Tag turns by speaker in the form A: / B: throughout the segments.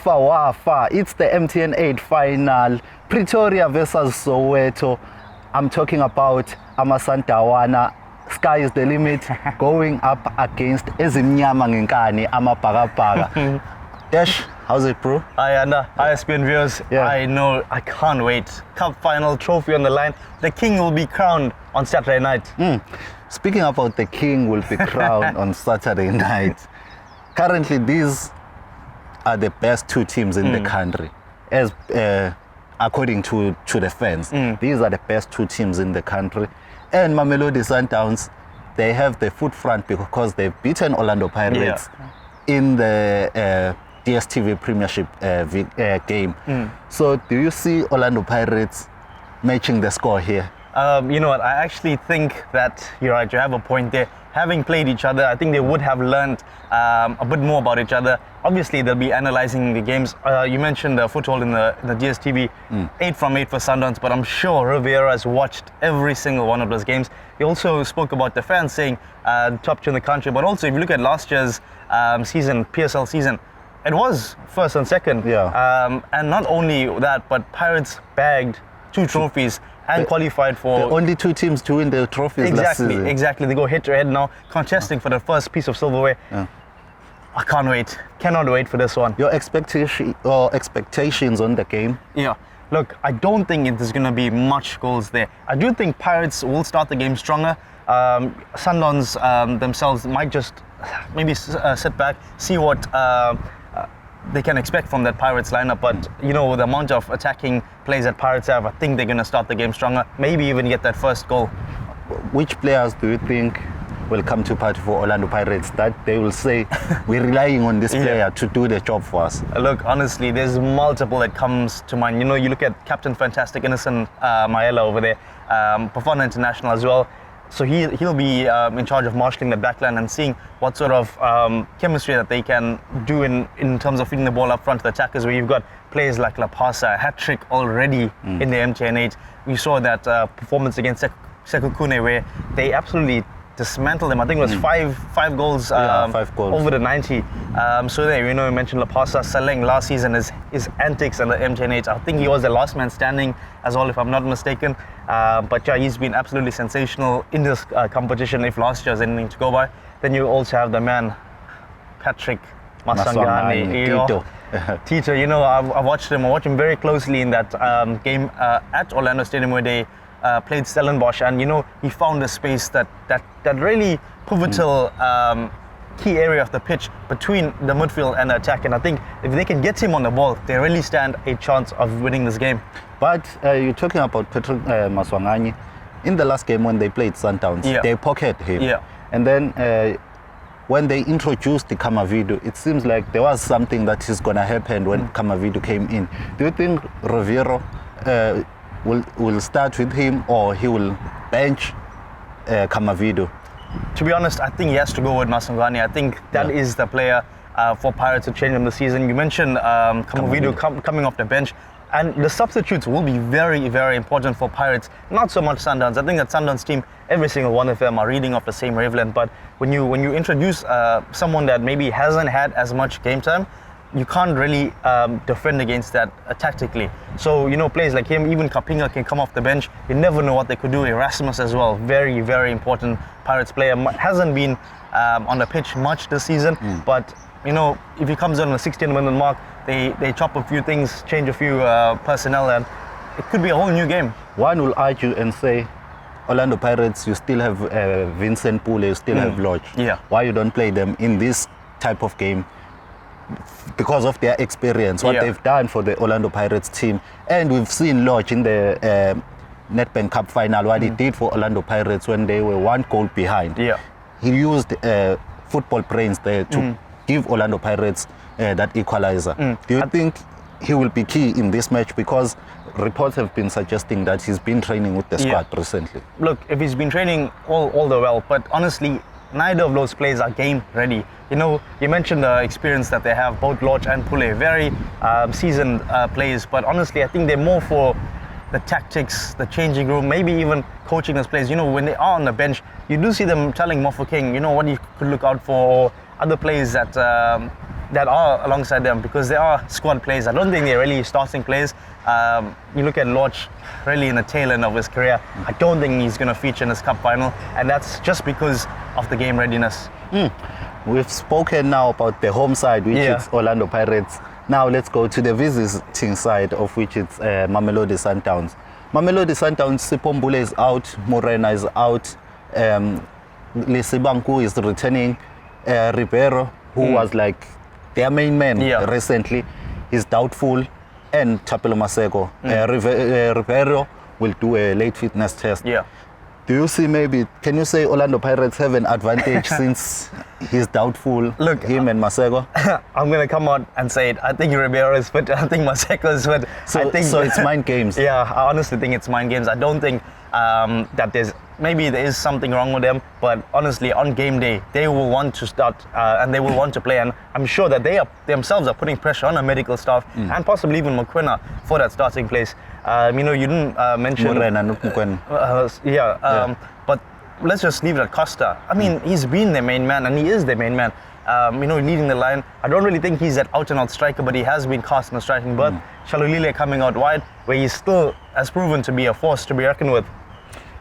A: Wafa. It's the MTN 8 final. Pretoria versus Soweto. I'm talking about Amasantawana. Sky is the limit. Going up against Ezimnyama Ngenkani Amapagapaga. Desh, how's it, bro?
B: Ayanda, ISPN viewers.
A: Yeah.
B: I know, I can't wait. Cup final, trophy on the line. The king will be crowned on Saturday night.
A: Speaking about the king will be crowned on Saturday night. Currently, these are the best two teams in the country, as according to the fans. These are the best two teams in the country. And Mamelodi Sundowns, they have the foot front because they've beaten Orlando Pirates in the DStv Premiership game. So do you see Orlando Pirates matching the score here?
B: You know what, I actually think that you're right, you have a point there. Having played each other, I think they would have learned a bit more about each other. Obviously, they'll be analysing the games. You mentioned the foothold in the DStv, 8 from 8 for Sundowns, but I'm sure Riviero has watched every single one of those games. He also spoke about the fans saying top two in the country, but also if you look at last year's season, PSL season, it was first and second. And not only that, but Pirates bagged 2 trophies and qualified for...
A: The only 2 teams to win the trophies last season.
B: Exactly. They go head to head now, contesting for the first piece of silverware. I can't wait. Cannot wait for this one.
A: Your expectations on the game?
B: Yeah. Look, I don't think there's going to be much goals there. I do think Pirates will start the game stronger. Sundowns themselves might just maybe sit back, see what they can expect from that Pirates lineup, but you know, the amount of attacking plays that Pirates have, I think they're going to start the game stronger, maybe even get that first goal.
A: Which players do you think will come to party for Orlando Pirates that they will say, we're relying on this player to do the job for us?
B: Look, honestly, there's multiple that comes to mind. You know, you look at Captain Fantastic, Innocent Maela over there, Bafana International as well. So he'll be in charge of marshalling the backline and seeing what sort of chemistry that they can do in terms of feeding the ball up front to the attackers, where you've got players like La Pasa, a hat-trick already in the MTN 8. We saw that performance against Sekukune where they absolutely dismantled them. I think it was five goals,
A: 5 goals
B: over the 90. So there, you know, you mentioned La Pasa, Saleng last season, his antics and the MTN 8. I think he was the last man standing as well, if I'm not mistaken. But yeah, he's been absolutely sensational in this competition, if last year has anything to go by. Then you also have the man, Patrick Masangani. Tito, you know, I've watched him. I watched him very closely in that game at Orlando Stadium where they played Stellenbosch, and you know, he found a space that really pivotal key area of the pitch between the midfield and the attack. And I think if they can get him on the ball, they really stand a chance of winning this game.
A: But you're talking about Patrick Maswangani. In the last game when they played Sundowns, they pocketed him. And then when they introduced the Kamavidu, it seems like there was something that is going to happen when Kamavidu came in. Do you think Riviero will start with him, or he will bench Kamavidu?
B: To be honest, I think he has to go with Masangani. I think that is the player for Pirates to change him this season. You mentioned Kamavidu coming off the bench, and the substitutes will be very, very important for Pirates. Not so much Sundowns. I think that Sundowns team, every single one of them are reading off the same wavelength. But when you introduce someone that maybe hasn't had as much game time, you can't really defend against that tactically. So, you know, players like him, even Kapinga can come off the bench. You never know what they could do. Erasmus as well, very, very important Pirates player. Hasn't been on the pitch much this season, but, you know, if he comes on the 16-minute mark, they chop a few things, change a few personnel, and it could be a whole new game.
A: One will argue and say, Orlando Pirates, you still have Vincent Pule, you still have Lodge. Why you don't play them in this type of game? Because of their experience, what they've done for the Orlando Pirates team. And we've seen Lodge in the Nedbank Cup final, what he did for Orlando Pirates when they were 1 goal behind. He used football brains there to give Orlando Pirates that equalizer. Do you think he will be key in this match? Because reports have been suggesting that he's been training with the squad recently.
B: Look, if he's been training all the well, but honestly, neither of those players are game ready. You know, you mentioned the experience that they have, both Lodge and Pule, very seasoned players, but honestly, I think they're more for the tactics, the changing room, maybe even coaching those players. You know, when they are on the bench, you do see them telling Mofo King, you know, what you could look out for, or other players that that are alongside them, because they are squad players. I don't think they're really starting players. You look at Lorch, really in the tail end of his career. I don't think he's going to feature in this cup final, and that's just because of the game readiness.
A: We've spoken now about the home side, which is Orlando Pirates. Now let's go to the visiting side, of which it's Mamelodi Sundowns. Mamelodi Sundowns, Sipombule is out, Morena is out, Lisibanku is returning, Riviero, who was like their main man recently, is doubtful, and Chapelo Maseko. Riviero will do a late fitness test. Do you see can you say Orlando Pirates have an advantage since he's doubtful, him and Maseko?
B: I'm going to come out and say it. I think Riviero is fit. I think Maseko is fit.
A: So it's mind games.
B: Yeah, I honestly think it's mind games. I don't think that there is something wrong with them, but honestly, on game day, they will want to start and they will want to play. And I'm sure that they themselves are putting pressure on the medical staff and possibly even Mokoena for that starting place. You didn't mention
A: Morena, not Mokoena.
B: But let's just leave it at Costa. I mean, he's been their main man, and he is their main man. Leading the line. I don't really think he's that out-and-out striker, but he has been cast in the striking berth. Shalulile coming out wide, where he still has proven to be a force to be reckoned with.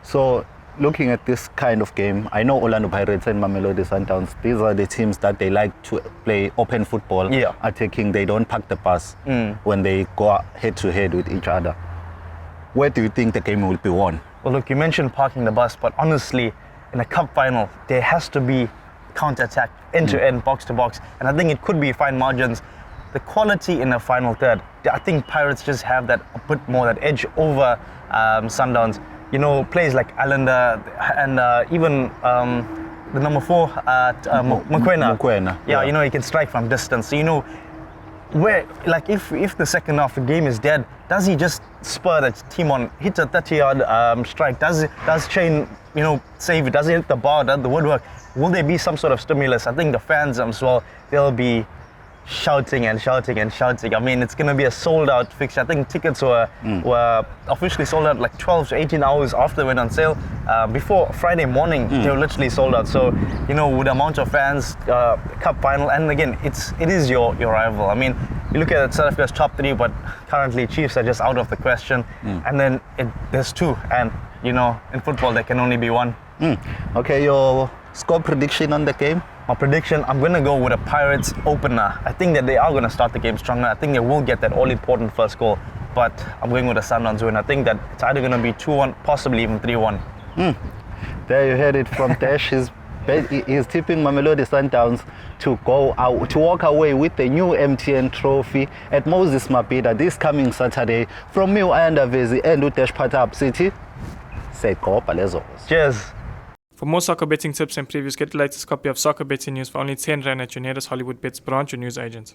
A: So, looking at this kind of game, I know Orlando Pirates and Mamelodi Sundowns, these are the teams that they like to play open football, attacking. They don't pack the pass when they go head-to-head with each other. Where do you think the game will be won?
B: Well, look, you mentioned parking the bus, but honestly, in a cup final, there has to be counter-attack, end-to-end, box-to-box, and I think it could be fine margins. The quality in the final third, I think Pirates just have that a bit more, that edge over Sundowns. Players like Ayanda and even the number 4, Mokoena. He can strike from distance. So, where, like, if the second half the game is dead, does he just spur the team on, hit a 30-yard strike? Does Chain, save it? Does he hit the bar, does the woodwork? Will there be some sort of stimulus? I think the fans as well, they'll be shouting and shouting and shouting. I mean, it's going to be a sold-out fixture. I think tickets were officially sold out like 12 to 18 hours after they went on sale. Before Friday morning, they were literally sold out. So, with the amount of fans, cup final, and again, it is your rival. I mean, you look at South Africa's top 3, but currently Chiefs are just out of the question. And then there's 2, and in football there can only be 1.
A: Okay, your score prediction on the game?
B: My prediction, I'm going to go with a Pirates opener. I think that they are going to start the game stronger. I think they will get that all-important first goal. But I'm going with a Sundowns win. I think that it's either going to be 2-1, possibly even 3-1.
A: There you heard it from Desh. He's tipping Mamelodi Sundowns to walk away with the new MTN trophy at Moses Mabhida this coming Saturday. From me, Ayanda, Vezi, and Desh Parthab City. Say Copa, let's go.
B: Cheers.
C: For more soccer betting tips and previews, get the latest copy of Soccer Betting News for only 10 Rand at your nearest Hollywood Bets branch or news agent.